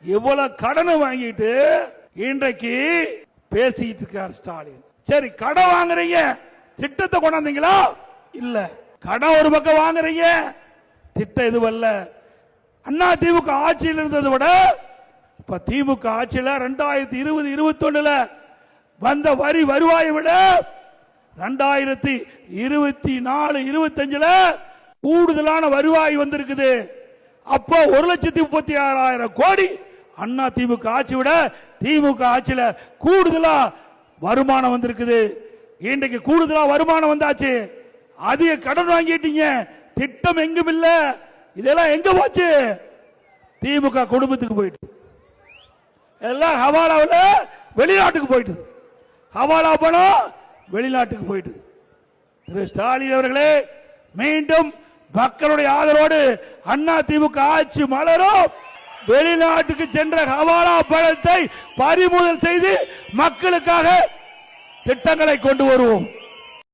இவ்வளவு கடனை வாங்கிட்டு இன்றைக்கு பேசிட்டு இருக்கார் ஸ்டாலின். சரி, கடன் வாங்குறீங்க, திட்டத்தை கொண்டாந்தீங்களா? இல்ல. கடன் ஒரு பக்கம் வாங்குறீங்க, திட்டம் இதுவல்ல. அண்ணா திமுக ஆட்சியில் இருந்ததை விட இப்ப திமுக ஆட்சியில் 2020-21 வந்த வருவாயை விட 2024-25 கூடுதலான வருவாய் வந்திருக்குது. அப்போ 1,36,000 கோடி அண்ணா திமுக ஆட்சி விட திமுக ஆட்சியில கூடுதலா வருமானம் வந்திருக்குது. இன்றைக்கு கூடுதலா வருமானம் வந்தாச்சு. அதிக கடன் வாங்கிட்டீங்க, திட்டம் எங்கும் இல்ல. இதெல்லாம் எங்க போச்சு? திமுக குடும்பத்துக்கு போயிட்டு எல்லாம் ஹவாலாவில் வெளிநாட்டுக்கு போயிட்டு, ஹவாலா பணம் வெளிநாட்டுக்கு போயிட்டு. திரு ஸ்டாலின் அவர்களே, மீண்டும் மக்களுடைய ஆதரவோடு அண்ணா திமுக ஆட்சி மலரும். வெளிநாட்டுக்கு சென்ற ஹவாலா பணத்தை பறிமுதல் செய்து மக்களுக்காக திட்டங்களை கொண்டு வருவோம்.